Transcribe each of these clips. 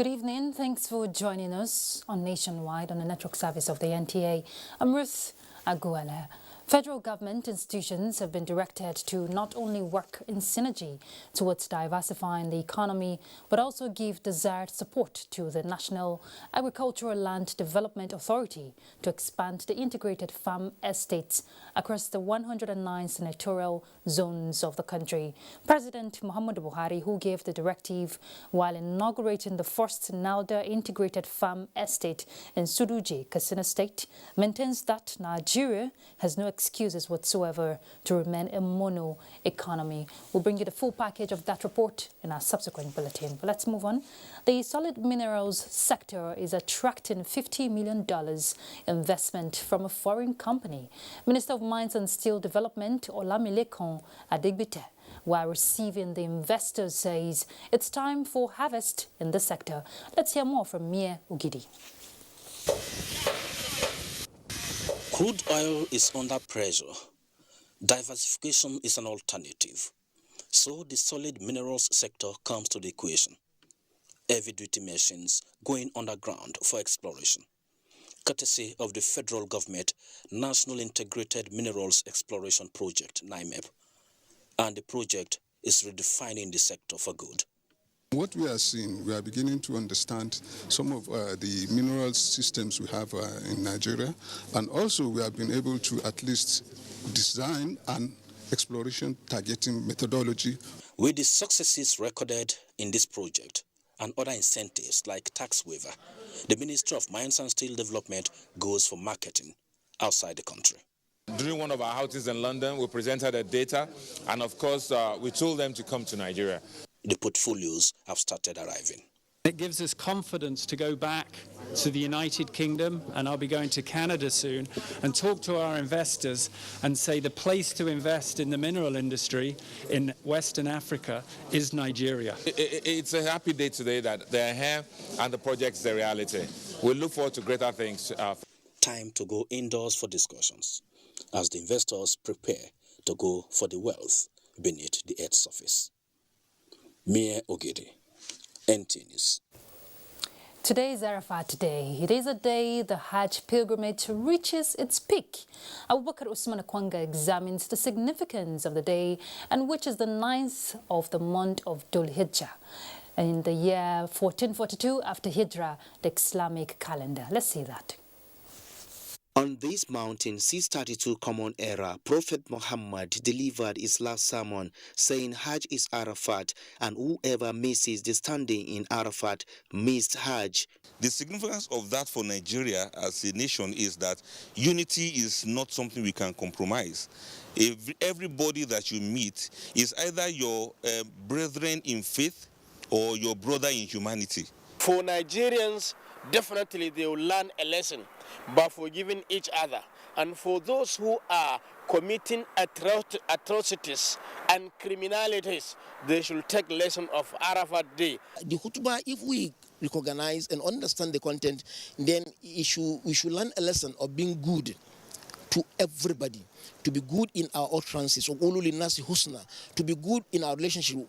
Good evening. Thanks for joining us on Nationwide on the network service of the NTA. I'm Ruth Aguele. Federal government institutions have been directed to not only work in synergy towards diversifying the economy, but also give desired support to the National Agricultural Land Development Authority to expand the integrated farm estates across the 109 senatorial zones of the country. President Muhammadu Buhari, who gave the directive while inaugurating the first NALDA integrated farm estate in Suduje, Katsina State, maintains that Nigeria has no excuses whatsoever to remain a mono economy. We'll bring you the full package of that report in our subsequent bulletin. But let's move on. The solid minerals sector is attracting $50 million investment from a foreign company. Minister of Mines and Steel Development Olamilekan Adegbite, while receiving the investors, says it's time for harvest in the sector. Let's hear more from Mie Ugidi. Crude oil is under pressure. Diversification is an alternative. So the solid minerals sector comes to the equation. Heavy-duty machines going underground for exploration, courtesy of the federal government National Integrated Minerals Exploration Project, NIMEP. And the project is redefining the sector for good. What we are seeing, we are beginning to understand some of the mineral systems we have in Nigeria, and also we have been able to at least design an exploration targeting methodology. With the successes recorded in this project and other incentives like tax waiver, the Ministry of Mines and Steel Development goes for marketing outside the country. During one of our outings in London, we presented the data, and of course, we told them to come to Nigeria. The portfolios have started arriving. It gives us confidence to go back to the United Kingdom, and I'll be going to Canada soon, and talk to our investors and say the place to invest in the mineral industry in Western Africa is Nigeria. It's a happy day today that they're here and the project is a reality. We look forward to greater things. Time to go indoors for discussions as the investors prepare to go for the wealth beneath the earth's surface. Mie Ogede, NTA News. Today is Arafat Day. It is a day the Hajj pilgrimage reaches its peak. Abubakar Usman Akwanga examines the significance of the day, and which is the 9th of the month of Dhul Hijjah in the year 1442 after Hijrah, the Islamic calendar. Let's see that. On this mountain, 632 Common Era, Prophet Muhammad delivered his last sermon, saying Hajj is Arafat, and whoever misses the standing in Arafat missed Hajj. The significance of that for Nigeria as a nation is that unity is not something we can compromise. Everybody that you meet is either your brethren in faith or your brother in humanity. For Nigerians, definitely they will learn a lesson by forgiving each other. And for those who are committing atrocities and criminalities, they should take lesson of Arafat Day. The khutbah, if we recognize and understand the content, then we should learn a lesson of being good to everybody, to be good in our utterances, to be good in our relationship.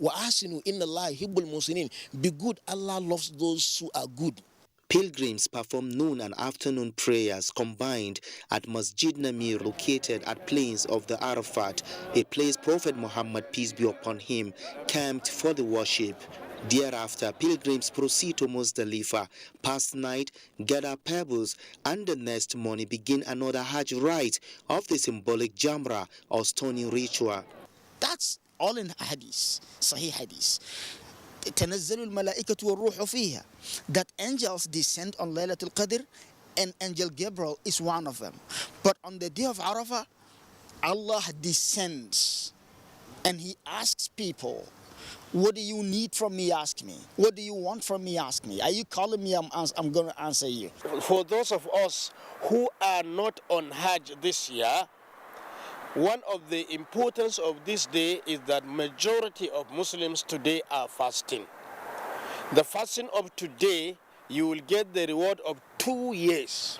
Be good. Allah loves those who are good. Pilgrims perform noon and afternoon prayers combined at Masjid Namir, located at plains of the Arafat, a place Prophet Muhammad, peace be upon him, camped for the worship. Thereafter, pilgrims proceed to Muzdalifah, pass night, gather pebbles, and the next morning begin another Hajj rite of the symbolic Jamra or stoning ritual. That's all in Hadith, Sahih Hadith. تنزل الملائكة والروح فيها, that angels descend on Laylatul Qadr, and Angel Gabriel is one of them. But on the day of Arafah, Allah descends and he asks people, what do you need from me? Ask me. What do you want from me? Ask me. Are you calling me? I'm going to answer you. For those of us who are not on Hajj this year, one of the importance of this day is that majority of Muslims today are fasting. The fasting of today, you will get the reward of 2 years.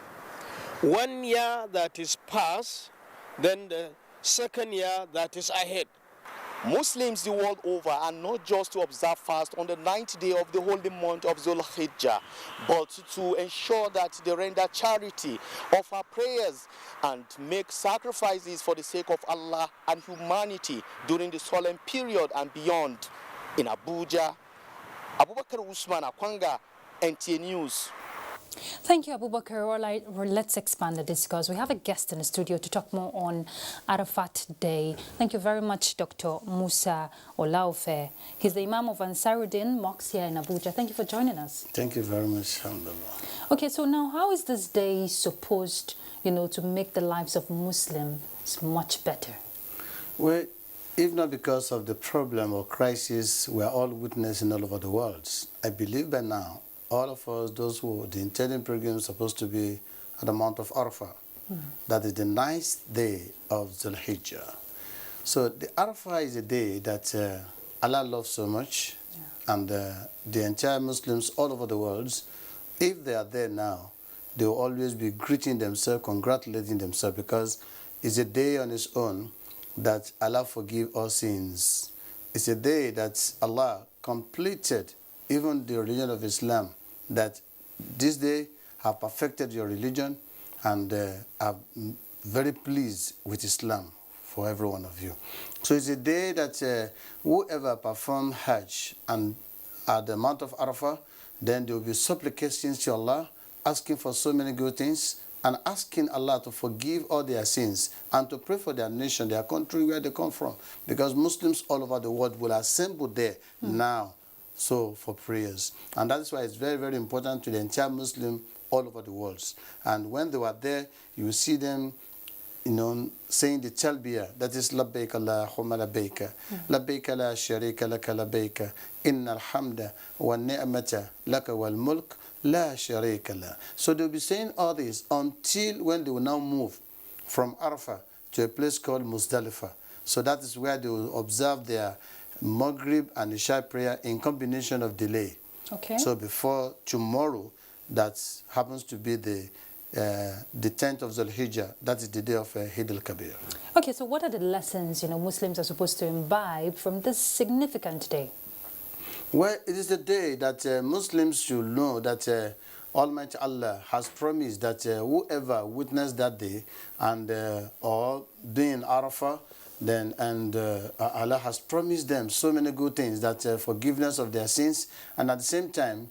1 year that is past, then the second year that is ahead. Muslims the world over are not just to observe fast on the 9th day of the holy month of Zulhijjah, but to ensure that they render charity, offer prayers, and make sacrifices for the sake of Allah and humanity during the solemn period and beyond. In Abuja, Abubakar Usman Akwanga, NTA News. Thank you, Abubakar. All right, well, let's expand the discourse. We have a guest in the studio to talk more on Arafat Day. Thank you very much, Dr. Musa Olaufe. He's the Imam of Ansaruddin Mosque here in Abuja. Thank you for joining us. Thank you very much, Alhamdulillah. Okay, so now how is this day supposed, to make the lives of Muslims much better? Well, if not because of the problem or crisis we are all witnessing all over the world, I believe by now all of us, those who the intelligence program is supposed to be at the Mount of Arafah. That is the 9th day of Zulhijjah. So the Arafah is a day that Allah loves so much, and the entire Muslims all over the world, if they are there now, they will always be greeting themselves, congratulating themselves, because it's a day on its own that Allah forgive all sins. It's a day that Allah completed even the religion of Islam, that this day have perfected your religion and are very pleased with Islam for every one of you. So it's a day that whoever perform Hajj and at the Mount of Arafah, then there will be supplications to Allah, asking for so many good things, and asking Allah to forgive all their sins and to pray for their nation, their country, where they come from. Because Muslims all over the world will assemble there now, so for prayers. And that's why it's very, very important to the entire Muslim all over the world. And when they were there, you will see them, saying the talbiyah, that is labbaik Allahumma labbaik, labbaik la sharika laka labbaik, innal hamda wa ni'mata laka wal mulk la sharika la. So they'll be saying all this until when they will now move from Arafah to a place called Muzdalifah. So that is where they will observe their Maghrib and Isha prayer in combination of delay. Okay. So before tomorrow, that happens to be the 10th of Zulhijjah, that is the day of Eid al-Kabir. Okay, so what are the lessons, Muslims are supposed to imbibe from this significant day? Well, it is the day that Muslims should know that Almighty Allah has promised that whoever witnessed that day and or doing Arafah, then Allah has promised them so many good things, that forgiveness of their sins, and at the same time,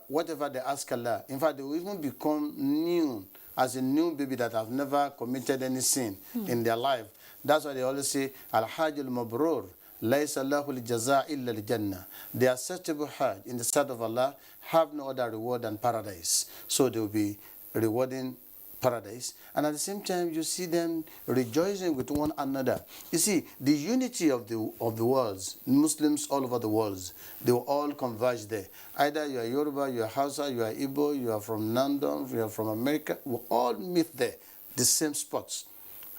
whatever they ask Allah, in fact, they will even become new as a new baby that have never committed any sin in their life. That's why they always say, Al-Hajj al-Mabrur, laysa lahu li-jaza' illa li-jannah. The acceptable Hajj in the sight of Allah have no other reward than paradise. So they will be rewarding paradise, and at the same time you see them rejoicing with one another. You see, the unity of the worlds, Muslims all over the world, they will all converge there. Either you are Yoruba, you are Hausa, you are Igbo, you are from London, you are from America, we all meet there, the same spots,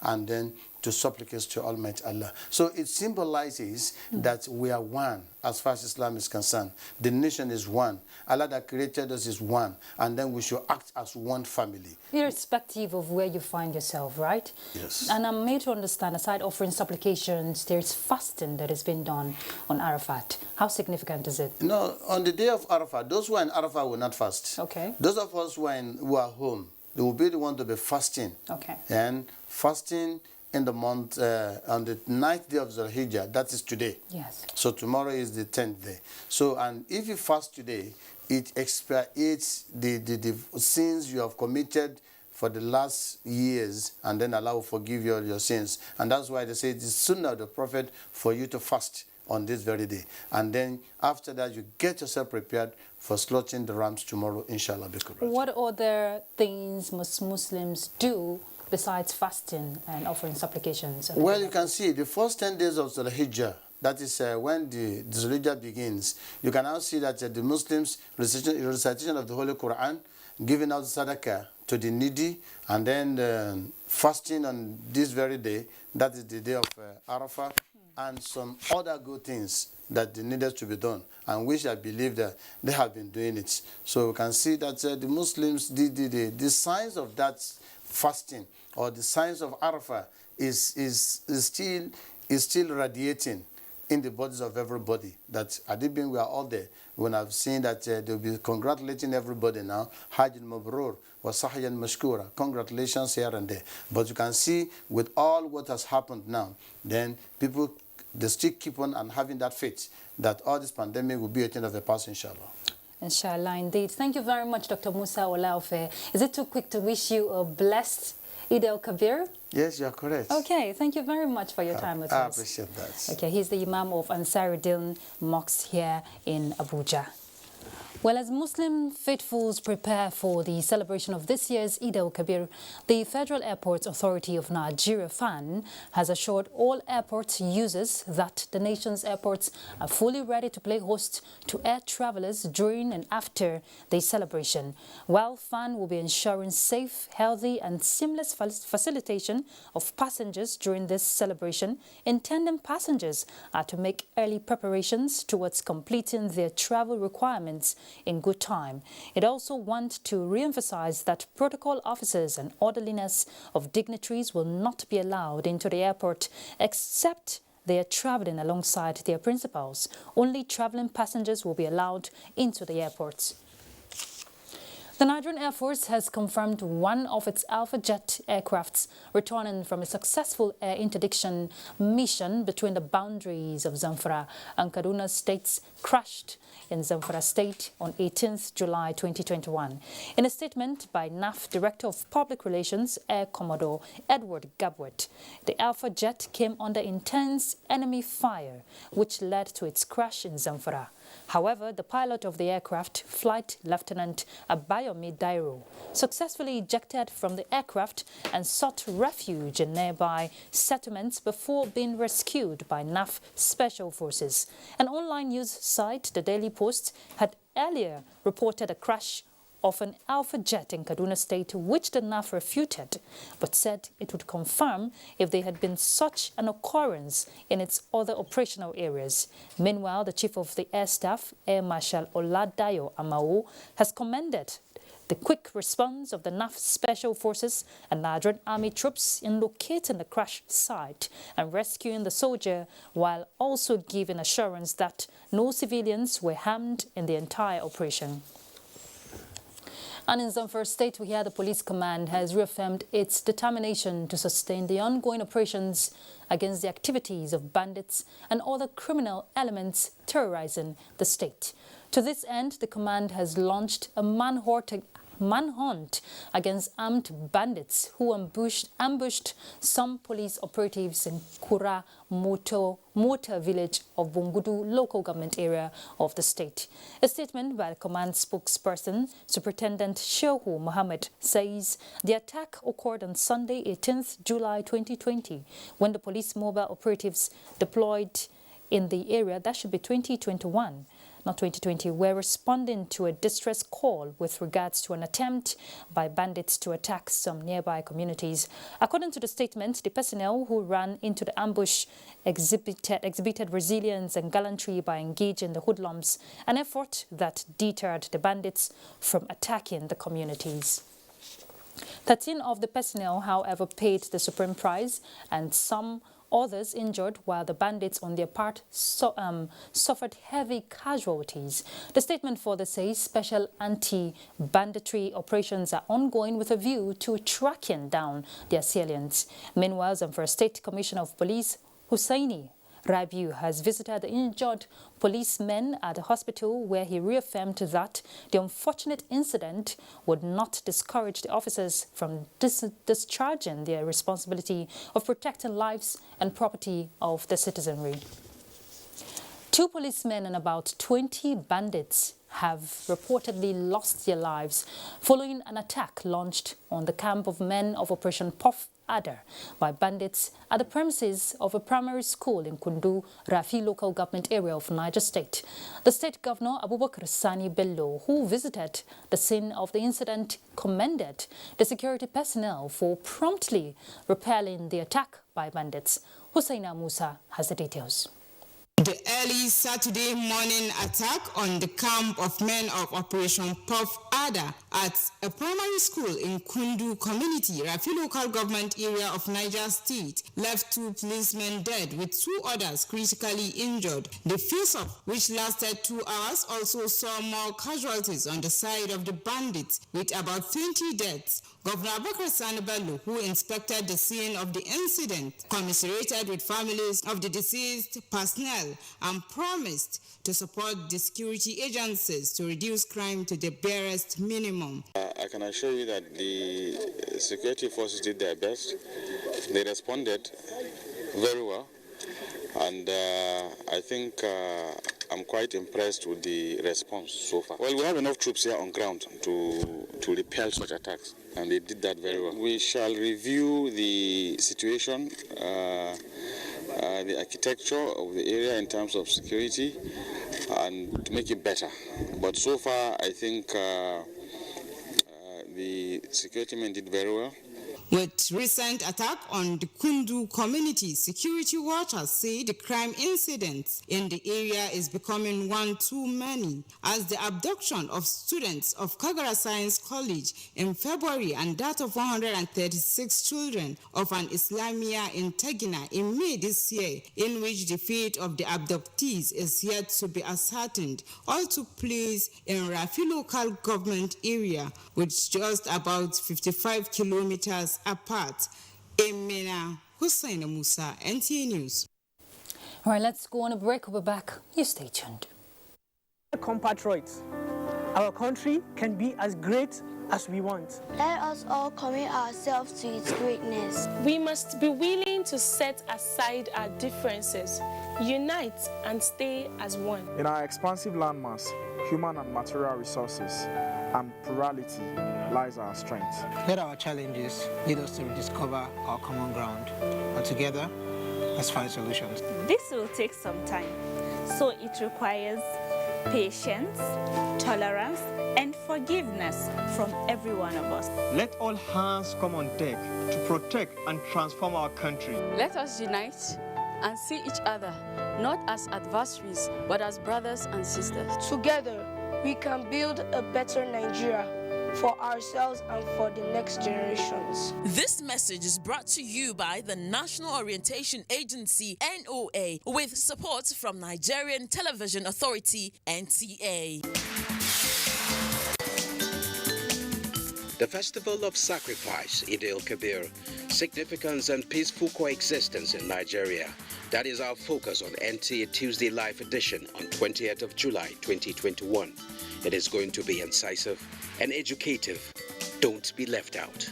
and then to supplicate to Almighty Allah. So it symbolizes that we are one as far as Islam is concerned. The nation is one. Allah that created us is one. And then we should act as one family. Irrespective of where you find yourself, right? Yes. And I'm made to understand, aside offering supplications, there's fasting that has been done on Arafat. How significant is it? No, on the day of Arafat, those who are in Arafat will not fast. Okay. Those of us who are home, they will be the one to be fasting. Okay. And fasting in the month, on the 9th day of Zulhijjah, that is today. Yes. So tomorrow is the 10th day. So, and if you fast today, it expiates the sins you have committed for the last years, and then Allah will forgive you all your sins. And that's why they say it is sunnah of the Prophet for you to fast on this very day. And then after that, you get yourself prepared for slaughtering the rams tomorrow, inshallah. What other things must Muslims do besides fasting and offering supplications? Well, you can see the first 10 days of Zulhijjah, that is when the Zulhijjah begins. You can now see that the Muslims recitation of the Holy Quran, giving out sadaqah to the needy, and then fasting on this very day, that is the day of Arafah, and some other good things that needed to be done, and which I believe that they have been doing it. So we can see that the Muslims, the signs of that fasting or the signs of Arafah is still is still radiating in the bodies of everybody. That Adibin, we are all there. When I've seen that they'll be congratulating everybody now, Hajj Mabrur, wa Sahyan Mashkura, congratulations here and there. But you can see with all what has happened now, then people, they still keep on and having that faith that all this pandemic will be a thing of the past, inshallah. Inshallah, indeed. Thank you very much, Dr. Musa Olaofe. Is it too quick to wish you a blessed Eid al-Kabir? Yes, you are correct. Okay, thank you very much for your time with us. I appreciate that. Okay, he's the Imam of Ansaruddin Mosque here in Abuja. Well, as Muslim faithfuls prepare for the celebration of this year's Eid al-Kabir, the Federal Airports Authority of Nigeria, FAN, has assured all airport users that the nation's airports are fully ready to play host to air travelers during and after the celebration, while FAN will be ensuring safe, healthy and seamless facilitation of passengers during this celebration. Intending passengers are to make early preparations towards completing their travel requirements in good time. It also wants to re-emphasize that protocol officers and orderliness of dignitaries will not be allowed into the airport except they are traveling alongside their principals. Only traveling passengers will be allowed into the airports. The Nigerian Air Force has confirmed one of its Alpha Jet aircrafts returning from a successful air interdiction mission between the boundaries of ZAMFARA and Kaduna states crashed in ZAMFARA state on 18th July 2021. In a statement by NAF Director of Public Relations, Air Commodore Edward Gabwet, the Alpha Jet came under intense enemy fire, which led to its crash in ZAMFARA. However, the pilot of the aircraft, Flight Lieutenant Abayomi Dairo, successfully ejected from the aircraft and sought refuge in nearby settlements before being rescued by NAF Special Forces. An online news site, the Daily Post, had earlier reported a crash of an Alpha Jet in Kaduna State, which the NAF refuted, but said it would confirm if there had been such an occurrence in its other operational areas. Meanwhile, the Chief of the Air Staff, Air Marshal Oladayo Amao, has commended the quick response of the NAF Special Forces and Nigerian Army troops in locating the crash site and rescuing the soldier, while also giving assurance that no civilians were harmed in the entire operation. And in Zamfara State, we hear the police command has reaffirmed its determination to sustain the ongoing operations against the activities of bandits and other criminal elements terrorizing the state. To this end, the command has launched a manhunt against armed bandits who ambushed some police operatives in KURAR MOTA village of Bungudu local government area of the state. A statement by the command spokesperson, Superintendent Shehu Mohammed, says the attack occurred on Sunday, 18th July 2020, when the police mobile operatives deployed in the area, that should be 2021, not 2020, were responding to a distress call with regards to an attempt by bandits to attack some nearby communities. According to the statement, the personnel who ran into the ambush exhibited resilience and gallantry by engaging the hoodlums, an effort that deterred the bandits from attacking the communities. 13 of the personnel, however, paid the supreme price, and some others injured, while the bandits on their part suffered heavy casualties. The statement further says special anti-banditry operations are ongoing with a view to tracking down the assailants. Meanwhile, Zamfara State Commissioner of Police Hussaini Rabiu has visited the injured policemen at the hospital, where he reaffirmed that the unfortunate incident would not discourage the officers from discharging their responsibility of protecting lives and property of the citizenry. 2 policemen and about 20 bandits have reportedly lost their lives following an attack launched on the camp of men of Operation Puff Adder by bandits at the premises of a primary school in Kundu, Rafi local government area of Niger State. The state governor, Abubakar Sani Bello, who visited the scene of the incident, commended the security personnel for promptly repelling the attack by bandits. Hussaina Musa has the details. The early Saturday morning attack on the camp of men of Operation Puff Ada at a primary school in Kundu community, Rafi local government area of Niger State, left 2 policemen dead with 2 others critically injured. The face-up, which lasted 2 hours, also saw more casualties on the side of the bandits, with about 20 deaths. Governor Abubakar Sani Bello, who inspected the scene of the incident, commiserated with families of the deceased personnel and promised to support the security agencies to reduce crime to the barest minimum. I can assure you that the security forces did their best. They responded very well, and I think I'm quite impressed with the response so far. Well, we have enough troops here on ground to repel such attacks, and they did that very well. We shall review the situation, the architecture of the area in terms of security, and to make it better. But so far, I think the security men did very well. With recent attack on the Kundu community, security watchers say the crime incidents in the area is becoming one too many, as the abduction of students of Kagara Science College in February and that of 136 children of an Islamia in Tegina in May this year, in which the fate of the abductees is yet to be ascertained, all took place in Rafi local government area, which just about 55 kilometers apart. Emina Hussein Musa, NTA News. All right, let's go on a break. We'll be back. You stay tuned. Compatriots, our country can be as great as we want. Let us all commit ourselves to its greatness. We must be willing to set aside our differences, unite and stay as one. In our expansive landmass, human and material resources, and plurality lies our strength. Let our challenges lead us to rediscover our common ground, and together, let's find solutions. This will take some time, so it requires patience, tolerance, and forgiveness from every one of us. Let all hands come on deck to protect and transform our country. Let us unite and see each other not as adversaries, but as brothers and sisters. Together, we can build a better Nigeria for ourselves and for the next generations. This message is brought to you by the National Orientation Agency, NOA, with support from Nigerian Television Authority, NTA. The Festival of Sacrifice, Eid al-Kabir, significance and peaceful coexistence in Nigeria. That is our focus on NTA Tuesday Live edition on 20th of July 2021. It is going to be incisive and educative. Don't be left out.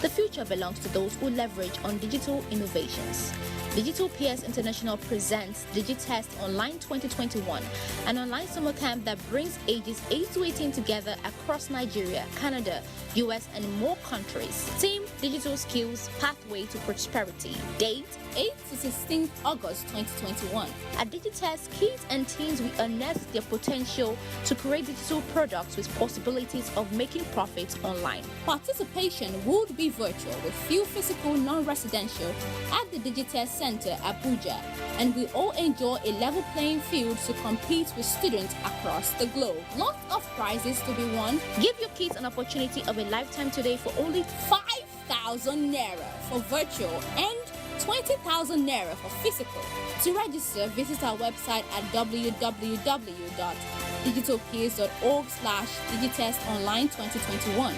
The future belongs to those who leverage on digital innovations. Digital Peers International presents DigiTest Online 2021, an online summer camp that brings ages 8 to 18 together across Nigeria, Canada, US, and more countries. Theme: Digital Skills, Pathway to Prosperity. Date: 8 to 16 August 2021. At DigiTest, kids and teens will unearth their potential to create digital products with possibilities of making profits online. Participation would be virtual with few physical non-residential at the DigiTest Center, Abuja, and we all enjoy a level playing field to compete with students across the globe. Lots of prizes to be won. Give your kids an opportunity of a lifetime today for only 5,000 Naira for virtual and 20,000 Naira for physical. To register, visit our website at www.digitalpeers.org/digitestonline2021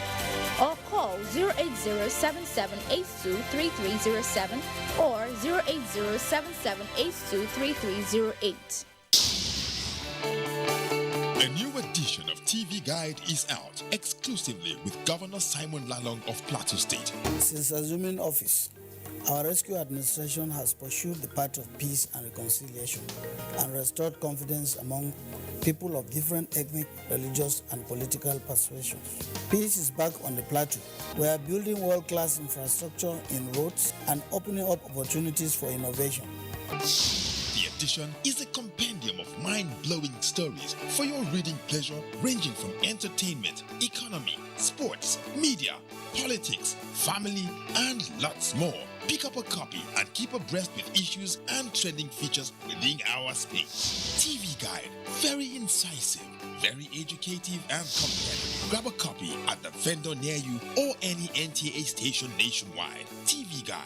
or call 08077823307 or 08077823308. A new edition of TV Guide is out exclusively with Governor Simon Lalong of Plateau State. Since assuming office, our rescue administration has pursued the path of peace and reconciliation and restored confidence among people of different ethnic, religious, and political persuasions. Peace is back on the plateau. We are building world-class infrastructure in roads and opening up opportunities for innovation. The edition is a compendium of mind-blowing stories for your reading pleasure, ranging from entertainment, economy, sports, media, politics, family, and lots more. Pick up a copy and keep abreast with issues and trending features within our space. TV Guide, very incisive, very educative and compelling. Grab a copy at the vendor near you or any NTA station nationwide. TV Guide,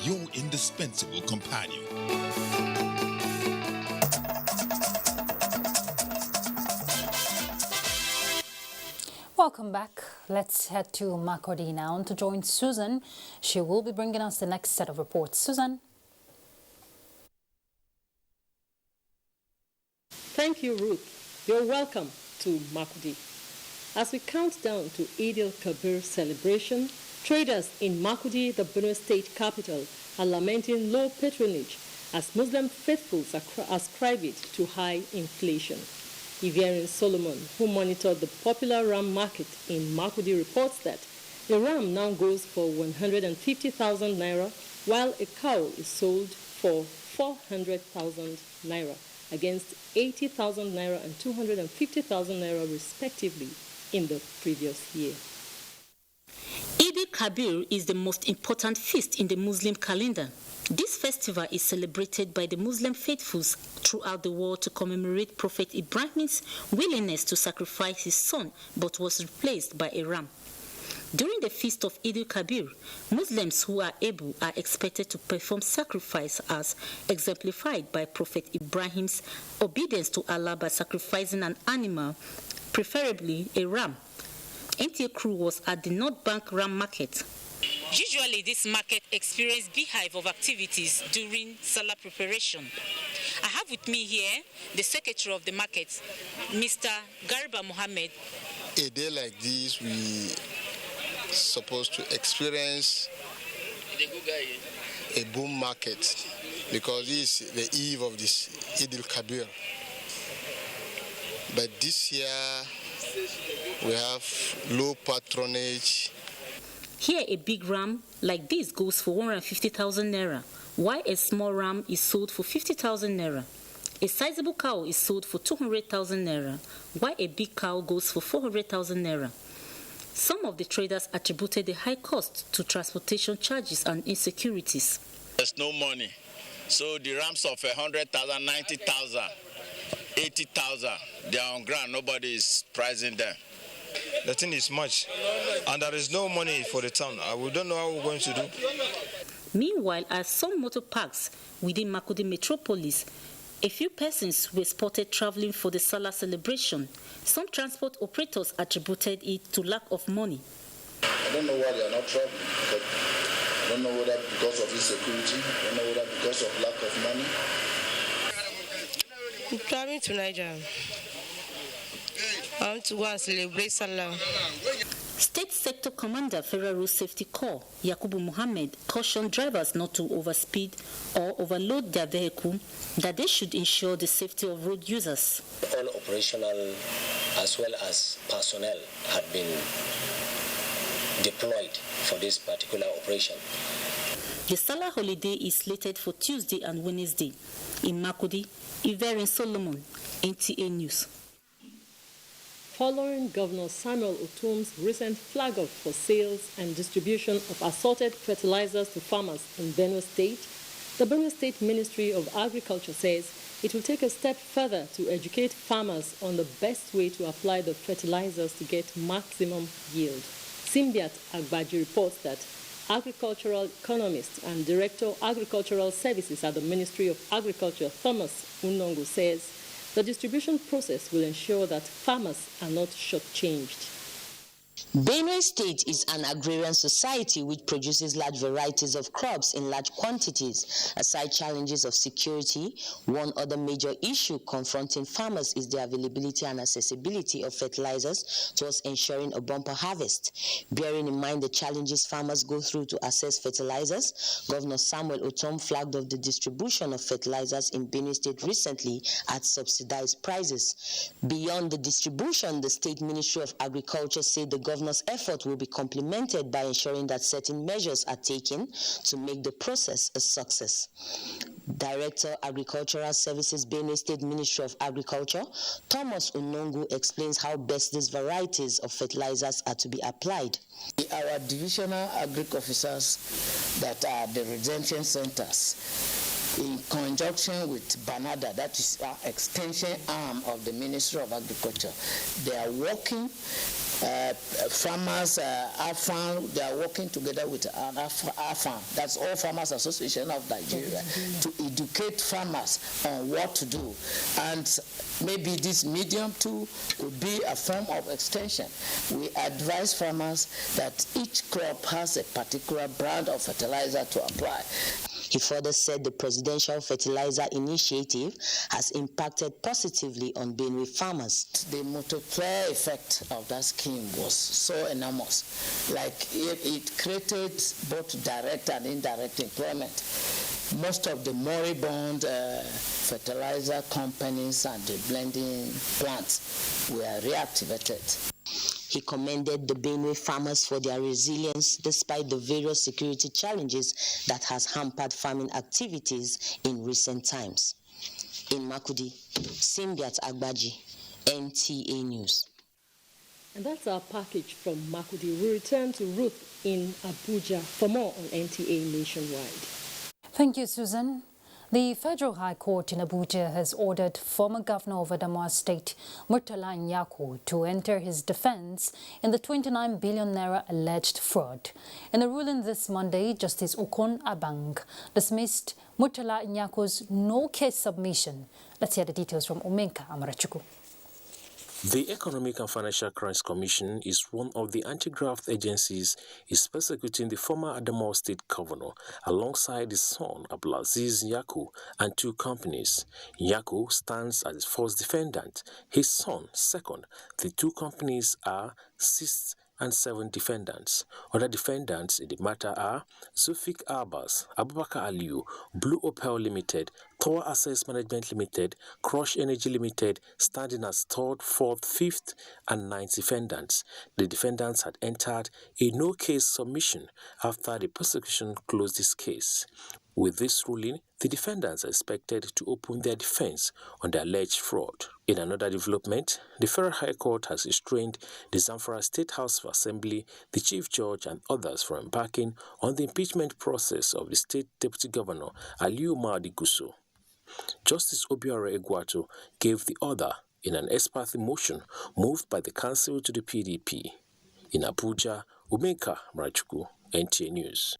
your indispensable companion. Welcome back. Let's head to Makurdi now to join Susan. She will be bringing us the next set of reports. Susan. Thank you, Ruth. You're welcome to Makurdi. As we count down to Eid al-Kabir celebration, traders in Makurdi, the Benue State capital, are lamenting low patronage as Muslim faithfuls ascribe it to high inflation. Iverian Solomon, who monitored the popular ram market in Makurdi, reports that a ram now goes for 150,000 naira, while a cow is sold for 400,000 naira, against 80,000 naira and 250,000 naira respectively in the previous year. Eid al-Kabir is the most important feast in the Muslim calendar. This festival is celebrated by the Muslim faithfuls throughout the world to commemorate Prophet Ibrahim's willingness to sacrifice his son, but was replaced by a ram. During the feast of Eid al-Kabir, Muslims who are able are expected to perform sacrifice as exemplified by Prophet Ibrahim's obedience to Allah by sacrificing an animal, preferably a ram. NTA crew was at the North Bank Ram Market. Usually this market experiences beehive of activities during Salah preparation. I have with me here the secretary of the market, Mr. Garba Mohammed. A day like this, we supposed to experience a boom market because this is the eve of this Eid al-Kabir. But this year, we have low patronage. Here, a big ram like this goes for 150,000 naira, while a small ram is sold for 50,000 naira. A sizable cow is sold for 200,000 naira, while a big cow goes for 400,000 naira. Some of the traders attributed the high cost to transportation charges and insecurities. There's no money, so the rams of 100,000, 90,000, 80,000, they are on ground. Nobody is pricing them. The thing is much, and there is no money for the town. We don't know how we're going to do. Meanwhile, at some motor parks within Makurdi metropolis, a few persons were spotted traveling for the Salah celebration. Some transport operators attributed it to lack of money. I don't know why they are not traveling, but I don't know whether because of insecurity, I don't know whether because of lack of money. I'm traveling to Nigeria. I want to go and celebrate Salah. State Sector Commander Federal Road Safety Corps, Yakubu Mohammed, cautioned drivers not to overspeed or overload their vehicle, that they should ensure the safety of road users. All operational as well as personnel had been deployed for this particular operation. The Salah holiday is slated for Tuesday and Wednesday. In Makurdi, Iverian Solomon, NTA News. Following Governor Samuel Otom's recent flag off for sales and distribution of assorted fertilizers to farmers in Benue State, the Benue State Ministry of Agriculture says it will take a step further to educate farmers on the best way to apply the fertilizers to get maximum yield. Simbiat Agbaji reports that agricultural economist and director of agricultural services at the Ministry of Agriculture, Thomas Unongo, says the distribution process will ensure that farmers are not shortchanged. Benue State is an agrarian society which produces large varieties of crops in large quantities. Aside challenges of security, one other major issue confronting farmers is the availability and accessibility of fertilizers towards ensuring a bumper harvest. Bearing in mind the challenges farmers go through to access fertilizers, Governor Samuel Otom flagged off the distribution of fertilizers in Benue State recently at subsidized prices. Beyond the distribution, the State Ministry of Agriculture said the governor's effort will be complemented by ensuring that certain measures are taken to make the process a success. Director, Agricultural Services, Benue State Ministry of Agriculture, Thomas Unongu, explains how best these varieties of fertilizers are to be applied. Our divisional agric officers that are the retention centers, in conjunction with BANADA, that is our extension arm of the Ministry of Agriculture, they are working. Farmers, AFAN, they are working together with AFAN, that's All Farmers Association of Nigeria, to educate farmers on what to do. And maybe this medium too could be a form of extension. We advise farmers that each crop has a particular brand of fertilizer to apply. He further said the Presidential Fertilizer Initiative has impacted positively on Benue farmers. The multiplier effect of that scheme was so enormous. Like it created both direct and indirect employment. Most of the moribund fertilizer companies and the blending plants were reactivated. He commended the Benue farmers for their resilience despite the various security challenges that has hampered farming activities in recent times. In Makurdi, Simbiat Agbaji, NTA News. And that's our package from Makurdi. We return to Ruth in Abuja for more on NTA Nationwide. Thank you, Susan. The Federal High Court in Abuja has ordered former Governor of Adamawa State, Murtala Nyako, to enter his defense in the 29 billion naira alleged fraud. In a ruling this Monday, Justice Okon Abang dismissed Murtala Nyako's no-case submission. Let's hear the details from Omenka Amarachuku. The Economic and Financial Crimes Commission is one of the anti-graft agencies is persecuting the former Adamawa State Governor alongside his son Abdulaziz Nyako and two companies. Nyako stands as his first defendant, his son second. The two companies are 6 and 7 defendants. Other defendants in the matter are Zufik Abbas, Abubakar Aliyu, Blue Opel Limited, Tower Assets Management Limited, Crush Energy Limited, standing as 3rd, 4th, 5th, and 9th defendants. The defendants had entered a no-case submission after the prosecution closed this case. With this ruling, the defendants are expected to open their defense on the alleged fraud. In another development, the Federal High Court has restrained the ZAMFARA State House of Assembly, the Chief Judge, and others from embarking on the impeachment process of the State Deputy Governor Aliyu Mahdi Gusso. Justice Obiora Egwato gave the order in an ex parte motion moved by the Council to the PDP. In Abuja, Umeka Mrachuku, NTA News.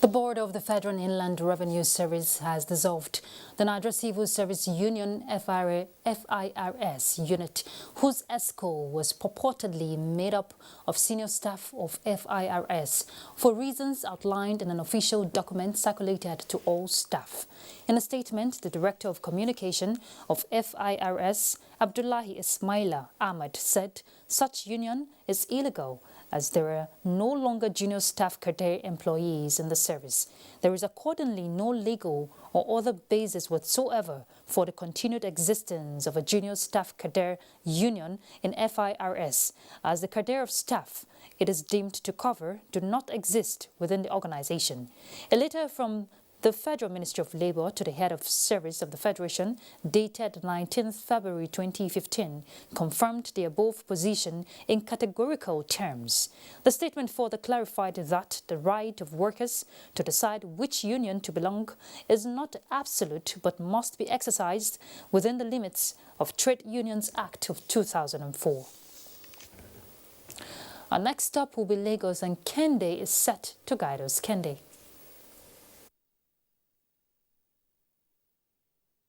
The board of the Federal Inland Revenue Service has dissolved the Nigeria Civil Service Union FIRS unit, whose ESCO was purportedly made up of senior staff of FIRS for reasons outlined in an official document circulated to all staff. In a statement, the Director of Communication of FIRS, Abdullahi Ismaila Ahmed, said such union is illegal as there are no longer junior staff cadre employees in the service. There is accordingly no legal or other basis whatsoever for the continued existence of a junior staff cadre union in FIRS, as the cadre of staff it is deemed to cover do not exist within the organization. A letter from the Federal Ministry of Labour to the head of service of the Federation, dated 19th February 2015, confirmed the above position in categorical terms. The statement further clarified that the right of workers to decide which union to belong is not absolute but must be exercised within the limits of Trade Unions Act of 2004. Our next stop will be Lagos, and Kende is set to guide us. Kende.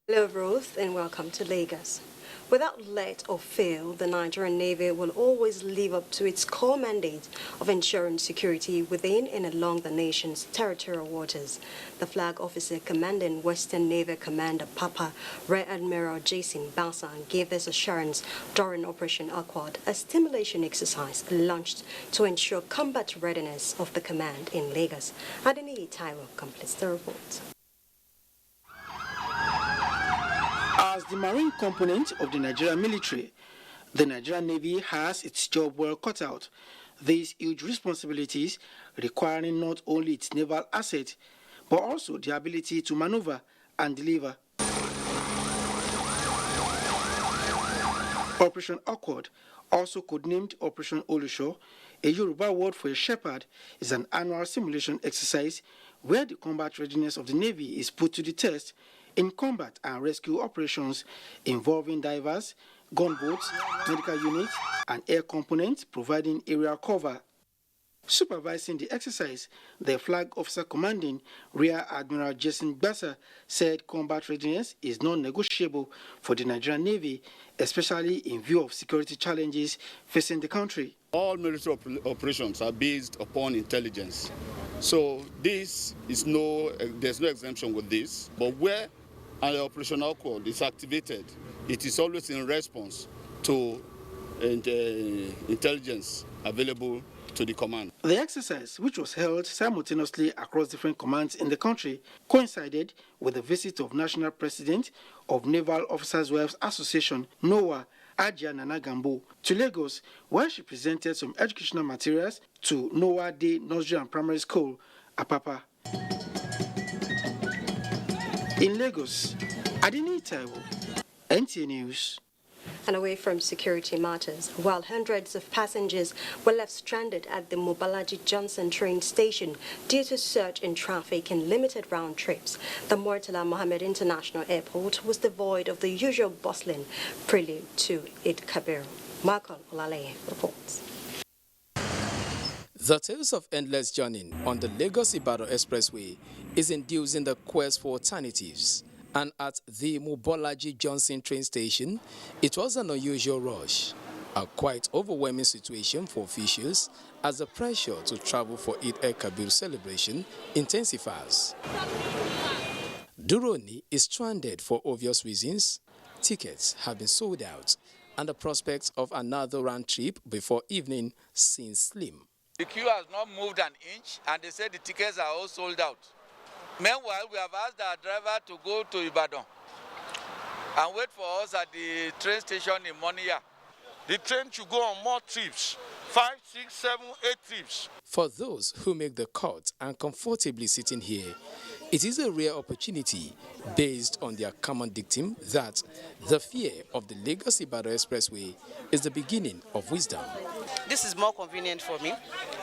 Hello Ruth, and welcome to Lagos. Without let or fail, the Nigerian Navy will always live up to its core mandate of ensuring security within and along the nation's territorial waters. The flag officer commanding Western Naval Commander Papa, Rear Admiral Jason Balsan, gave this assurance during Operation Accord, a stimulation exercise launched to ensure combat readiness of the command in Lagos. Adeni Taiwo completes the report. As the marine component of the Nigerian military, The Nigerian Navy has its job well cut out. These huge responsibilities requiring not only its naval asset, but also the ability to maneuver and deliver. Operation Awkward, also codenamed Operation Olusho, a Yoruba word for a shepherd, is an annual simulation exercise where the combat readiness of the Navy is put to the test in combat and rescue operations involving divers, gunboats, medical units, and air components providing aerial cover. Supervising the exercise, the Flag Officer Commanding Rear Admiral Jason Gbassa said combat readiness is non-negotiable for the Nigerian Navy, especially in view of security challenges facing the country. All military operations are based upon intelligence. So this is there's no exemption with this. But where an operational code is activated, it is always in response to intelligence available to the command. The exercise, which was held simultaneously across different commands in the country, coincided with the visit of National President of Naval Officers' Wives Association, NOAA, Ajia Nana Gambo, to Lagos, where she presented some educational materials to NOAA Day Nursery and Primary School, Apapa. In Lagos, Adini Taiwo, NTA News. And away from security matters, while hundreds of passengers were left stranded at the Mobalaji Johnson train station due to surge in traffic and limited round trips, the Murtala Mohammed International Airport was devoid of the usual bustling prelude to Eid Kabir. Michael Olale reports. The tales of endless journeying on the Lagos-Ibadan Expressway is inducing the quest for alternatives. And at the Mobalaji Johnson train station, it was an unusual rush, a quite overwhelming situation for officials as the pressure to travel for Eid Kabir celebration intensifies. Duroni is stranded for obvious reasons. Tickets have been sold out, and the prospect of another round trip before evening seems slim. The queue has not moved an inch, and they said the tickets are all sold out. Meanwhile, we have asked our driver to go to Ibadan and wait for us at the train station in Moniya. The train should go on more trips, 5, 6, 7, 8 trips. For those who make the cut and comfortably sitting here, it is a rare opportunity based on their common dictum that the fear of the Lagos-Ibadan Expressway is the beginning of wisdom. This is more convenient for me,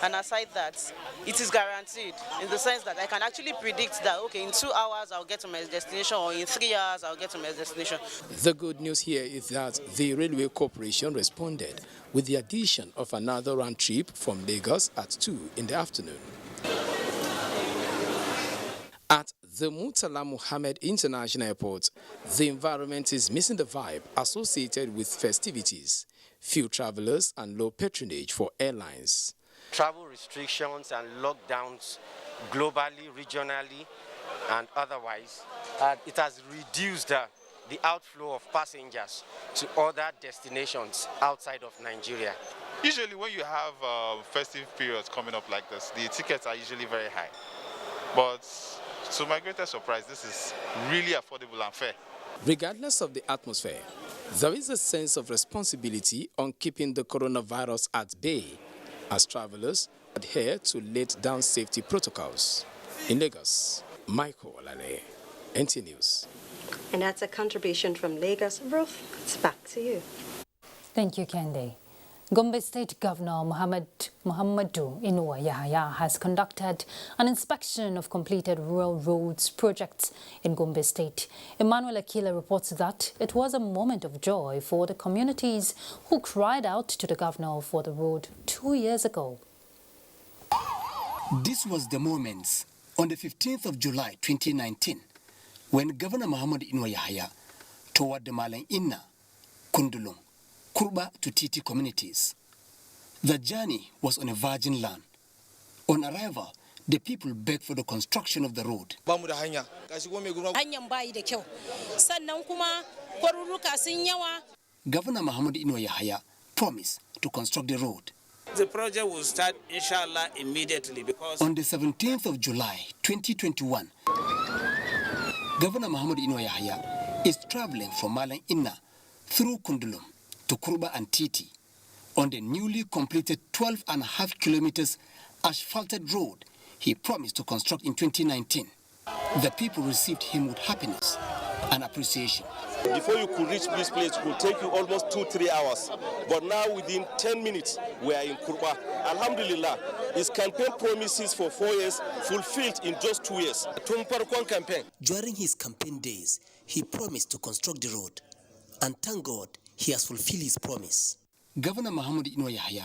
and aside that, it is guaranteed in the sense that I can actually predict that, okay, in 2 hours I'll get to my destination, or in 3 hours I'll get to my destination. The good news here is that the Railway Corporation responded with the addition of another round trip from Lagos at 2 in the afternoon. At the Murtala Mohammed International Airport, the environment is missing the vibe associated with festivities, few travelers and low patronage for airlines. Travel restrictions and lockdowns globally, regionally, and otherwise, it has reduced the outflow of passengers to other destinations outside of Nigeria. Usually when you have festive periods coming up like this, the tickets are usually very high. But to my greatest surprise, this is really affordable and fair. Regardless of the atmosphere, there is a sense of responsibility on keeping the coronavirus at bay as travelers adhere to laid-down safety protocols. In Lagos, Michael Olale, NTA News. And that's a contribution from Lagos. Ruth, it's back to you. Thank you, Kendi. Gombe State Governor Muhammadu Inuwa Yahaya has conducted an inspection of completed rural roads projects in Gombe State. Emmanuel Akila reports that it was a moment of joy for the communities who cried out to the governor for the road 2 years ago. This was the moment on the 15th of July 2019 when Governor Muhammadu Inuwa Yahaya toured the Malang Inna, Kundulung, Kurba to Titi communities. The journey was on a virgin land. On arrival, the people begged for the construction of the road. Governor Muhammadu Inuwa Yahaya promised to construct the road. The project will start, inshallah, immediately because... On the 17th of July 2021, Governor Muhammadu Inuwa Yahaya is traveling from Malang Inna through Kundulum to Kurba and Titi on the newly completed 12.5 kilometers asphalted road he promised to construct in 2019. The people received him with happiness and appreciation. Before you could reach this place, it would take you almost 2-3 hours. But now, within 10 minutes, we are in Kurba. Alhamdulillah, his campaign promises for 4 years fulfilled in just 2 years. Campaign. During his campaign days, he promised to construct the road. And thank God, he has fulfilled his promise. Governor Mahmoud Inua Yahya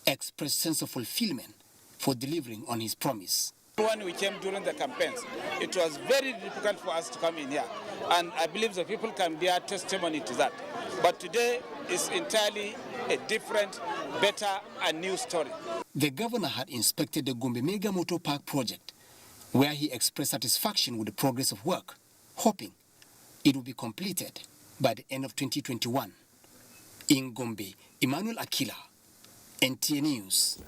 expressed sense of fulfillment for delivering on his promise. When we came during the campaigns, it was very difficult for us to come in here. And I believe the people can bear testimony to that. But today is entirely a different, better, and new story. The governor had inspected the Gombe Mega Motor Park project, where he expressed satisfaction with the progress of work, hoping it will be completed by the end of 2021. In Gombe, Emmanuel Akila, NTA News.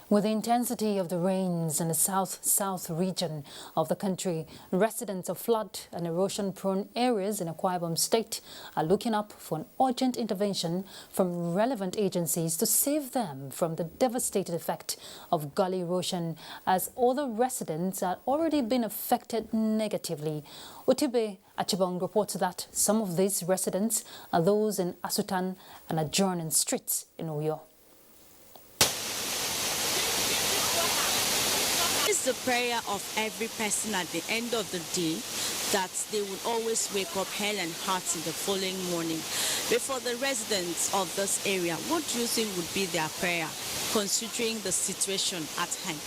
With the intensity of the rains in the south region of the country, residents of flood and erosion-prone areas in Akwa Ibom State are looking up for an urgent intervention from relevant agencies to save them from the devastating effect of gully erosion, as other residents are already been affected negatively. Otibe Achibong reports that some of these residents are those in Asutan and adjoining streets in Uyo. It's the prayer of every person at the end of the day that they will always wake up hale and hearty the following morning. But for the residents of this area, what do you think would be their prayer, considering the situation at hand?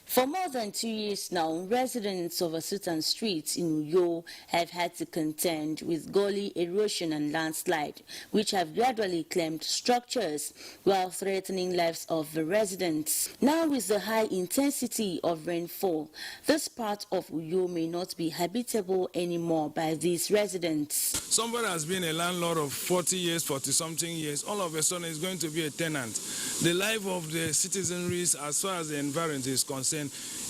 For more than 2 years now, residents of Asutan Street in Uyo have had to contend with gully erosion and landslide, which have gradually claimed structures while threatening lives of the residents. Now, with the high intensity of rainfall, this part of Uyo may not be habitable anymore by these residents. Somebody has been a landlord of 40 years, 40-something years, all of a sudden is going to be a tenant. The life of the citizenry, as far as the environment is concerned,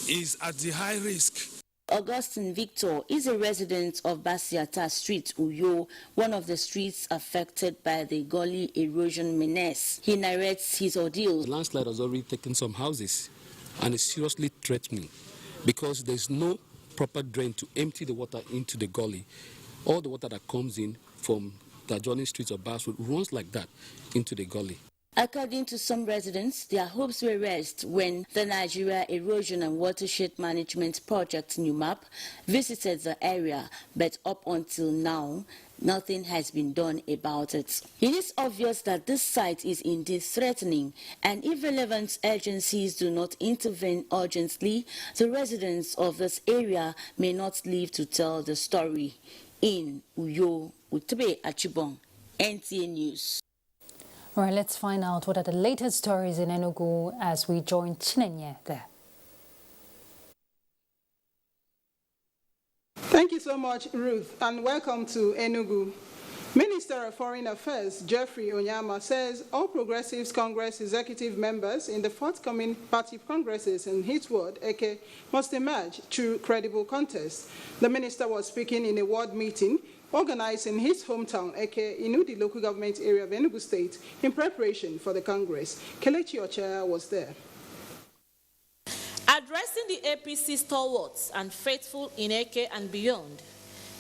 is at the high risk. Augustine Victor is a resident of Basiata Street, Uyo, one of the streets affected by the gully erosion menace. He narrates his ordeal. The landslide has already taken some houses and is seriously threatening because there's no proper drain to empty the water into the gully. All the water that comes in from the adjoining streets of Basswood runs like that into the gully. According to some residents, their hopes were raised when the Nigeria Erosion and Watershed Management Project (NUMAP) visited the area, but up until now, nothing has been done about it. It is obvious that this site is indeed threatening, and if relevant agencies do not intervene urgently, the residents of this area may not live to tell the story. In Uyo, Utebe Achibong, NTA News. All right, let's find out what are the latest stories in Enugu as we join Chinenye there. Thank you so much, Ruth, and welcome to Enugu. Minister of Foreign Affairs, Geoffrey Onyama, says all Progressives Congress executive members in the forthcoming party congresses in his ward, Eke, must emerge through credible contest. The minister was speaking in a ward meeting organized in his hometown, Eke, in the local government area of Enugu State, in preparation for the Congress. Kelechi Ocha was there. Addressing the APC stalwarts and faithful in Eke and beyond,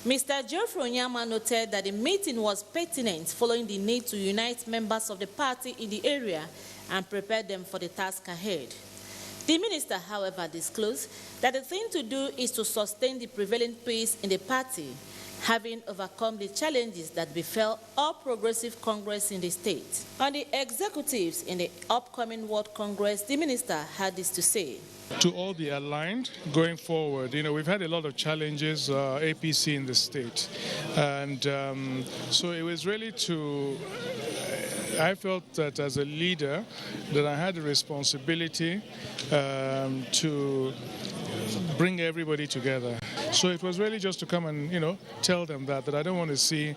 Mr. Geoffrey Onyama noted that the meeting was pertinent following the need to unite members of the party in the area and prepare them for the task ahead. The minister, however, disclosed that the thing to do is to sustain the prevailing pace in the party, having overcome the challenges that befell all Progressive Congress in the state. On the executives in the upcoming World Congress, the minister had this to say. To all be aligned going forward. You know, we've had a lot of challenges, APC in the state. And so it was really I felt that as a leader that I had a responsibility to bring everybody together. So it was really just to come and, tell them that I don't want to see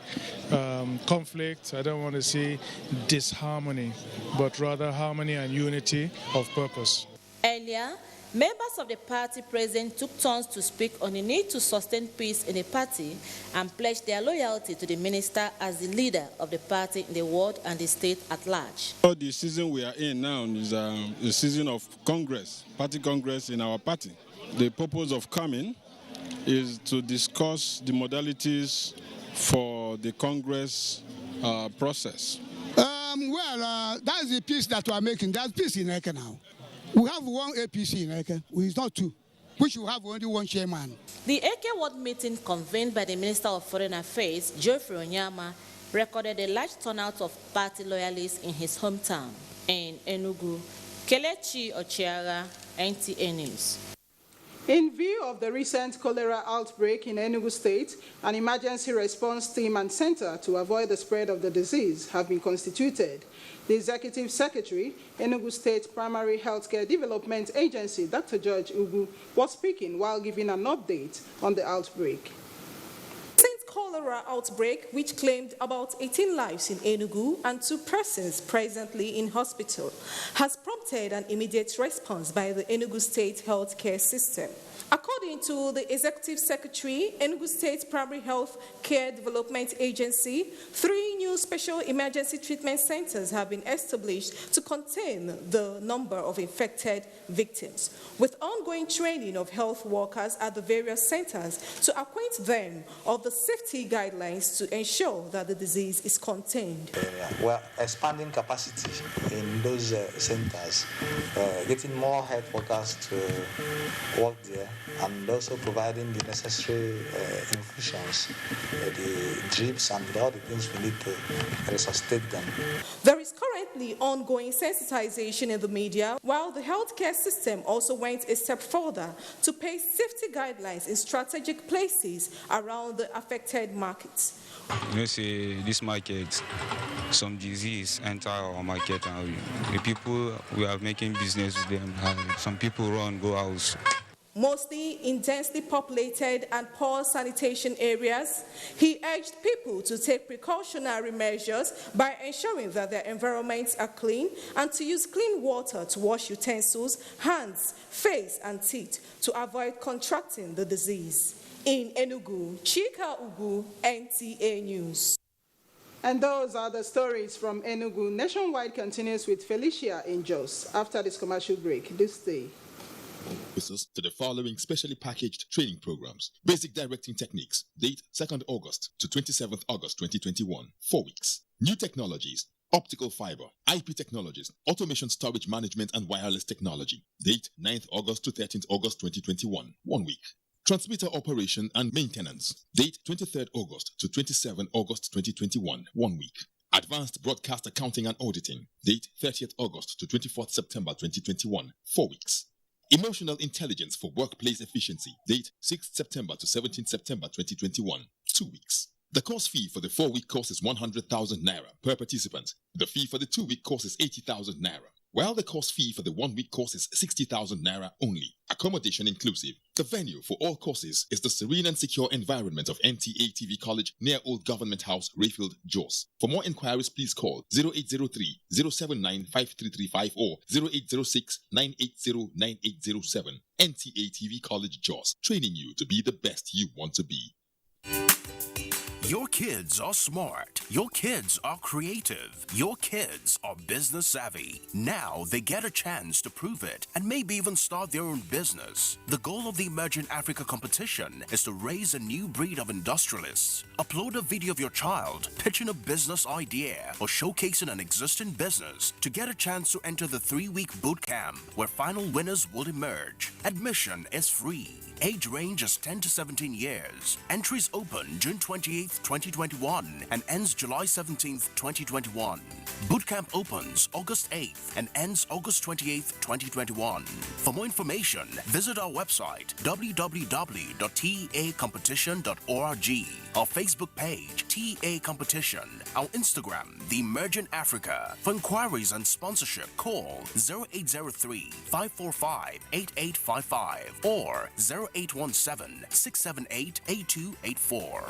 conflict, I don't want to see disharmony, but rather harmony and unity of purpose. Earlier, members of the party present took turns to speak on the need to sustain peace in the party and pledged their loyalty to the minister as the leader of the party in the world and the state at large. The season we are in now is the season of Congress, party Congress in our party. The purpose of coming is to discuss the modalities for the Congress process. That's the peace that we are making. There's peace in Eke now. We have one APC in Eke. It's not two. We should have only one chairman. The Eke Ward meeting convened by the Minister of Foreign Affairs, Geoffrey Onyama, recorded a large turnout of party loyalists in his hometown. In Enugu, Kelechi Ochiara, NTA News. In view of the recent cholera outbreak in Enugu State, an emergency response team and center to avoid the spread of the disease have been constituted. The Executive Secretary, Enugu State Primary Healthcare Development Agency, Dr. George Ugu, was speaking while giving an update on the outbreak. Cholera outbreak, which claimed about 18 lives in Enugu and 2 persons presently in hospital, has prompted an immediate response by the Enugu State healthcare system. According to the Executive Secretary, Enugu State Primary Health Care Development Agency, 3 new special emergency treatment centers have been established to contain the number of infected victims, with ongoing training of health workers at the various centers to acquaint them of the safety guidelines to ensure that the disease is contained. We're expanding capacity in those centers, getting more health workers to work there, and also providing the necessary infusions, the drips, and all the things we need to resuscitate them. There is currently ongoing sensitization in the media, while the healthcare system also went a step further to paste safety guidelines in strategic places around the affected markets. You know, say this market, some disease enter our market, and the people we are making business with them, some people go out. Mostly in densely populated and poor sanitation areas, he urged people to take precautionary measures by ensuring that their environments are clean and to use clean water to wash utensils, hands, face, and teeth to avoid contracting the disease. In Enugu, Chika Ugu, NTA News. And those are the stories from Enugu. Nationwide continues with Felicia in Jos. After this commercial break, do stay. To the following specially packaged training programs. Basic directing techniques. Date 2nd August to 27th August 2021. 4 weeks. New technologies. Optical fiber, IP technologies, automation storage management and wireless technology. Date 9th August to 13th August 2021. 1 week. Transmitter operation and maintenance. Date 23rd August to 27th August 2021. 1 week. Advanced broadcast accounting and auditing. Date 30th August to 24th September 2021. 4 weeks. Emotional intelligence for workplace efficiency. Date 6th September to 17th September 2021. 2 weeks. The course fee for the 4-week course is 100,000 naira per participant. The fee for the 2-week course is 80,000 naira, while the course fee for the 1-week course is 60,000 naira only. Accommodation inclusive. The venue for all courses is the serene and secure environment of NTA TV College near Old Government House, Rayfield, Jos. For more inquiries, please call 0803-079-5335 or 0806-980-9807. NTA TV College, Jos, training you to be the best you want to be. Your kids are smart. Your kids are creative. Your kids are business savvy. Now they get a chance to prove it and maybe even start their own business. The goal of the Emerging Africa competition is to raise a new breed of industrialists. Upload a video of your child pitching a business idea or showcasing an existing business to get a chance to enter the 3-week boot camp where final winners will emerge. Admission is free. Age range is 10 to 17 years. Entries open June 28th, 2021 and ends July 17th, 2021. Bootcamp opens August 8th and ends August 28th, 2021. For more information, visit our website www.teacompetition.org. our Facebook page, TEA Competition, our Instagram, The Emerging Africa. For inquiries and sponsorship, call 0803-545-8855 or 0817-678-8284.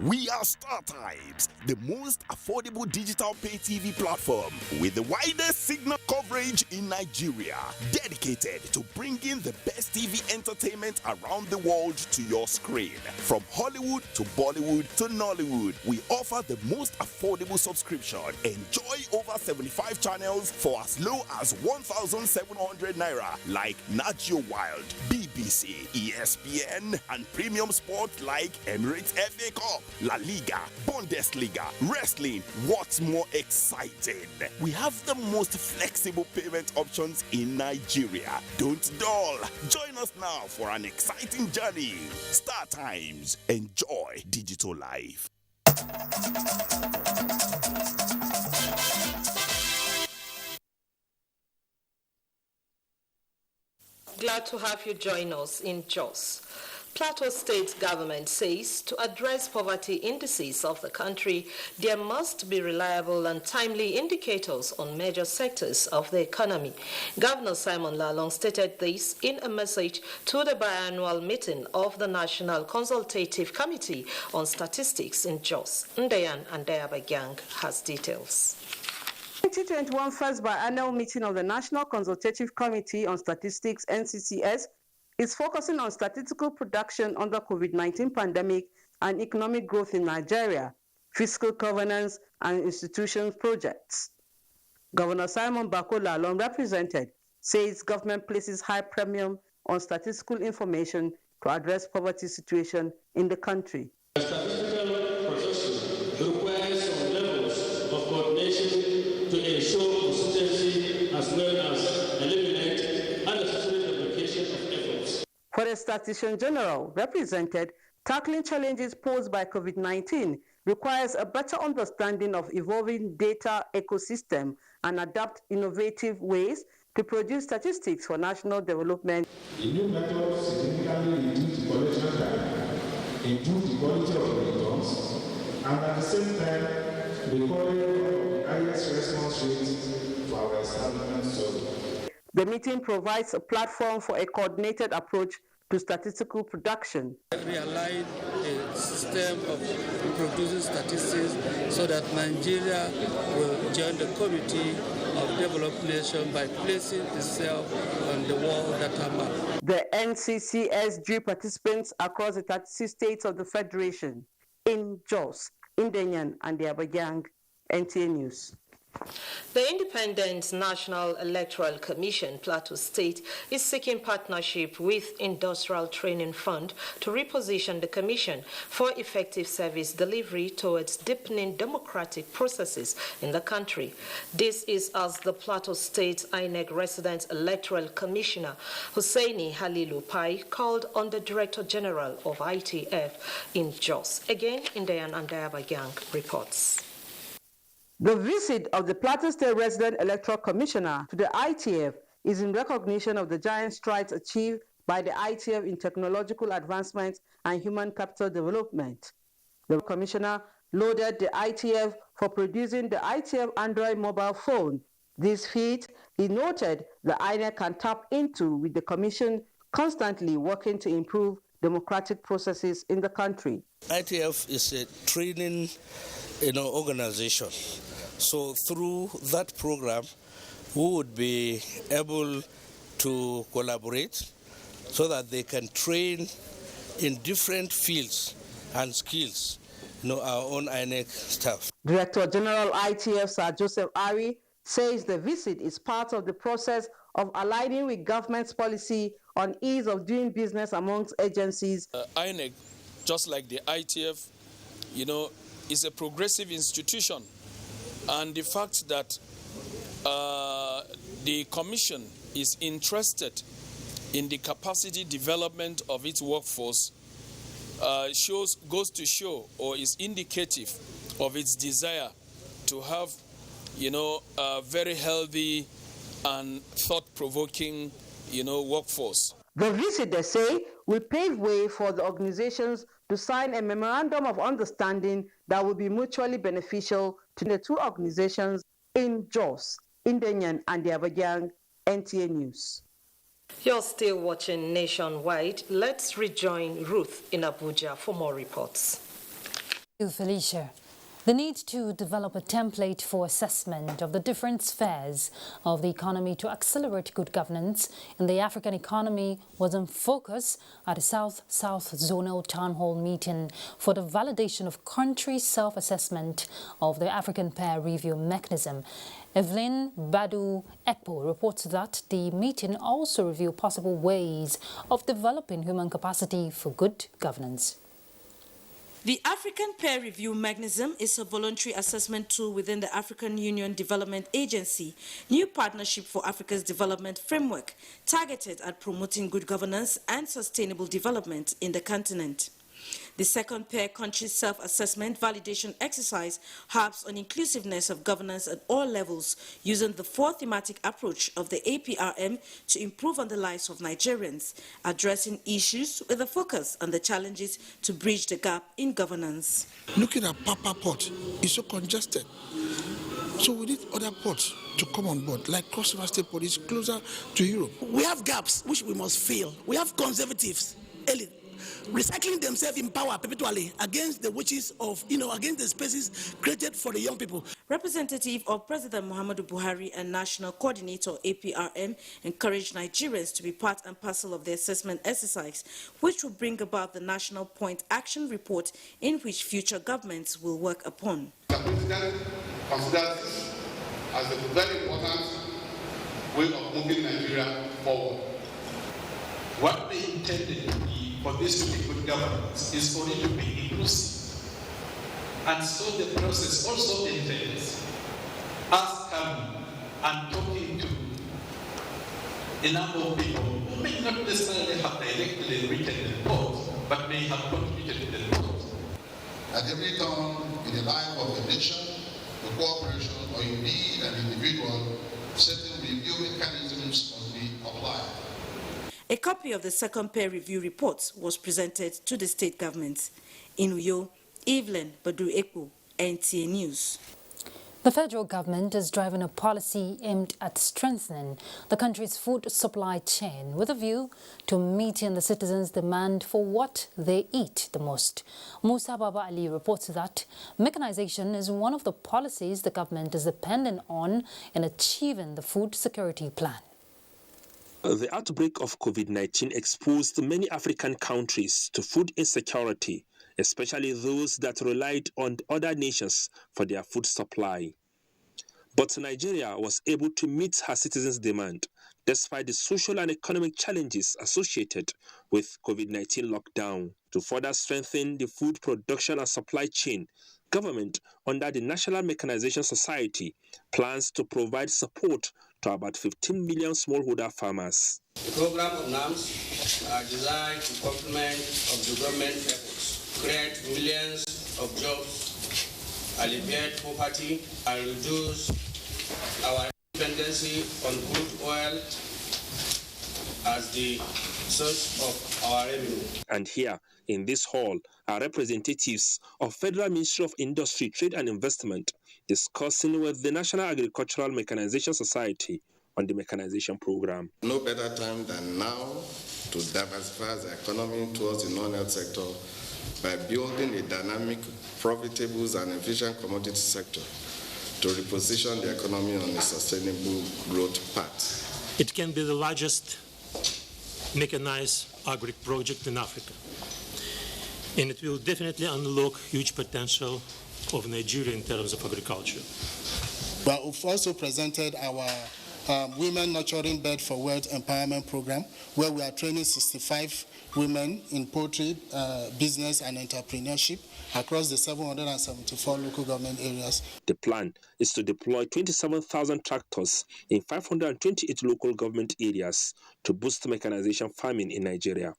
We are StarTimes, the most affordable digital pay TV platform with the widest signal coverage in Nigeria, dedicated to bringing the best TV entertainment around the world to your screen. From Hollywood to Bollywood to Nollywood, we offer the most affordable subscription. Enjoy over 75 channels for as low as 1,700 naira, like Nat Geo Wild, BBC, ESPN, and premium sport like Emirates FA Cup, La Liga, Bundesliga, wrestling. What's more exciting? We have the most flexible payment options in Nigeria. Don't dull. Join us now for an exciting journey. StarTimes. Enjoy digital life. Glad to have you join us in Jos. Plateau State government says to address poverty indices of the country, there must be reliable and timely indicators on major sectors of the economy. Governor Simon Lalong stated this in a message to the biannual meeting of the National Consultative Committee on Statistics in Jos. Ndayan Andayabagyang has details. 2021 first biannual meeting of the National Consultative Committee on Statistics, NCCS, is focusing on statistical production under COVID-19 pandemic and economic growth in Nigeria, fiscal governance, and institutions projects. Governor Simon Bako Lalong represented says government places high premium on statistical information to address poverty situation in the country. Statistical processing requires some levels of coordination to ensure consistency as well as eliminate unnecessary duplication of efforts. For the Statistician General represented, tackling challenges posed by COVID-19 requires a better understanding of evolving data ecosystem and adapt innovative ways to produce statistics for national development. The new method significantly reduced collection time, improved the quality of the returns, and at the same time, recorded the highest response rate for our establishment survey. The meeting provides a platform for a coordinated approach to statistical production. Realign a system of producing statistics so that Nigeria will join the Committee of Developed Nations by placing itself on the world data map. The NCCS drew participants across the 36 states of the Federation in Jos, Ndanyan and the Abagyang. NTA News. The Independent National Electoral Commission, Plateau State, is seeking partnership with Industrial Training Fund to reposition the commission for effective service delivery towards deepening democratic processes in the country. This is as the Plateau State INEC Resident Electoral Commissioner Hussaini Halilu Pai called on the Director General of ITF in Jos. Again, Ndayan Andayabagyang reports. The visit of the Plateau State Resident Electoral Commissioner to the ITF is in recognition of the giant strides achieved by the ITF in technological advancement and human capital development. The Commissioner lauded the ITF for producing the ITF Android mobile phone. This feat, he noted, the INEC can tap into with the Commission constantly working to improve democratic processes in the country. ITF is a training organization. So through that program, we would be able to collaborate so that they can train in different fields and skills, our own INEC staff. Director General ITF Sir Joseph Ari says the visit is part of the process of aligning with government's policy on ease of doing business amongst agencies. INEC, just like the ITF, is a progressive institution. And the fact that the Commission is interested in the capacity development of its workforce goes to show or is indicative of its desire to have, a very healthy and thought-provoking, workforce. The visit, they say, will pave way for the organizations to sign a memorandum of understanding that will be mutually beneficial to the two organizations in Jos, Indenyan, and the Abuja. NTA News. You're still watching Nationwide. Let's rejoin Ruth in Abuja for more reports. Thank you, Felicia. The need to develop a template for assessment of the different spheres of the economy to accelerate good governance in the African economy was in focus at a South-South Zonal Town Hall meeting for the validation of country self-assessment of the African Peer Review Mechanism. Evelyn Badu Ekpo reports that the meeting also reviewed possible ways of developing human capacity for good governance. The African Peer Review Mechanism is a voluntary assessment tool within the African Union Development Agency, new partnership for Africa's development framework, targeted at promoting good governance and sustainable development in the continent. The second peer country self-assessment validation exercise harps on inclusiveness of governance at all levels, using the four thematic approach of the APRM to improve on the lives of Nigerians, addressing issues with a focus on the challenges to bridge the gap in governance. Looking at Papa Port is so congested. So we need other ports to come on board, like Cross River State Port is closer to Europe. We have gaps which we must fill. We have conservatives, elite, recycling themselves in power perpetually against the wishes of, against the spaces created for the young people. Representative of President Muhammadu Buhari and National Coordinator APRM encouraged Nigerians to be part and parcel of the assessment exercise, which will bring about the National Point Action Report in which future governments will work upon. The President considers this as a very important way of moving Nigeria forward. What they intended to be for this to be good governance is for it to be inclusive. And so the process also entails us coming and talking to a number of people who may not necessarily have directly written the report, but may have contributed to the report. At every turn in the life of a nation, a corporation, or indeed an individual, certain review mechanisms must be applied. A copy of the second peer review report was presented to the state government. In Uyo, Evelyn Badu Ekpo, NTA News. The federal government is driving a policy aimed at strengthening the country's food supply chain with a view to meeting the citizens' demand for what they eat the most. Musa Baba Ali reports that mechanization is one of the policies the government is dependent on in achieving the food security plan. The outbreak of COVID-19 exposed many African countries to food insecurity, especially those that relied on other nations for their food supply. But Nigeria was able to meet her citizens' demand, despite the social and economic challenges associated with COVID-19 lockdown. To further strengthen the food production and supply chain, government, under the National Mechanization Society, plans to provide support to about 15 million smallholder farmers. The program of NAMS are designed to complement of the government efforts, create millions of jobs, alleviate poverty, and reduce our dependency on crude oil as the source of our revenue. And here, in this hall, are representatives of Federal Ministry of Industry, Trade and Investment discussing with the National Agricultural Mechanization Society on the mechanization program. No better time than now to diversify the economy towards the non-health sector by building a dynamic, profitable and efficient commodity sector to reposition the economy on a sustainable growth path. It can be the largest mechanized agri project in Africa, and it will definitely unlock huge potential of Nigeria in terms of agriculture. But we've also presented our Women Nurturing Bed for Wealth Empowerment Program, where we are training 65 women in poultry, business and entrepreneurship across the 774 local government areas. The plan is to deploy 27,000 tractors in 528 local government areas to boost mechanization farming in Nigeria.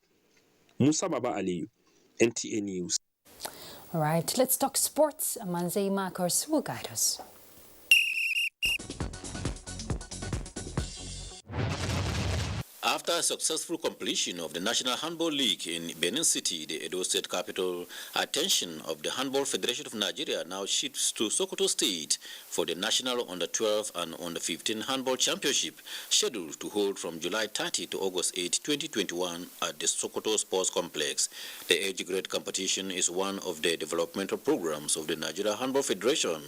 Musa Baba Ali, NTA News. All right, let's talk sports. Manzei Marcos will guide us. After a successful completion of the National Handball League in Benin City, the Edo State capital, attention of the Handball Federation of Nigeria now shifts to Sokoto State for the National Under-12 and Under-15 Handball Championship, scheduled to hold from July 30 to August 8, 2021 at the Sokoto Sports Complex. The age grade competition is one of the developmental programs of the Nigeria Handball Federation,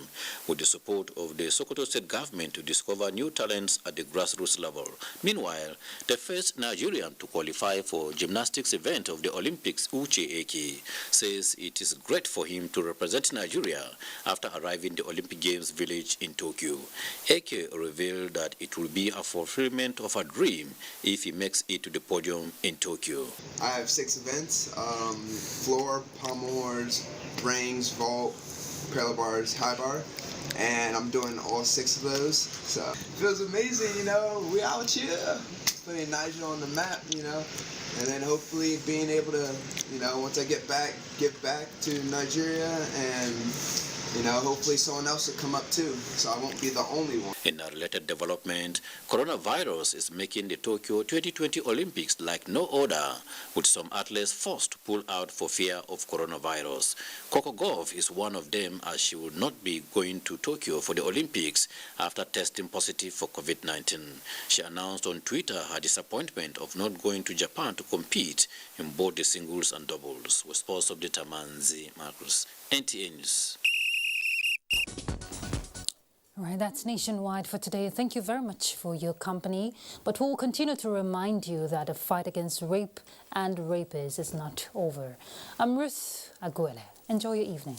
with the support of the Sokoto State government to discover new talents at the grassroots level. Meanwhile, the first Nigerian to qualify for gymnastics event of the Olympics, Uche Eke, says it is great for him to represent Nigeria after arriving the Olympic Games village in Tokyo. Eke revealed that it will be a fulfillment of a dream if he makes it to the podium in Tokyo. I have 6 events, floor, pommel wars, rings, vault, parallel bars, high bar, and I'm doing all 6 of those. So it feels amazing, you know, we out here. Putting Nigeria on the map, you know, and then hopefully being able to, you know, once I get back, give back to Nigeria, and, you know, hopefully someone else will come up too, so I won't be the only one. In a related development, coronavirus is making the Tokyo 2020 Olympics like no other, with some athletes forced to pull out for fear of coronavirus. Coco Gauff is one of them, as she will not be going to Tokyo for the Olympics after testing positive for COVID-19. She announced on Twitter her disappointment of not going to Japan to compete in both the singles and doubles. With sports update, Manzi Marcus, NTA News. All right, that's Nationwide for today. Thank you very much for your company. But we'll continue to remind you that the fight against rape and rapists is not over. I'm Ruth Aguele. Enjoy your evening.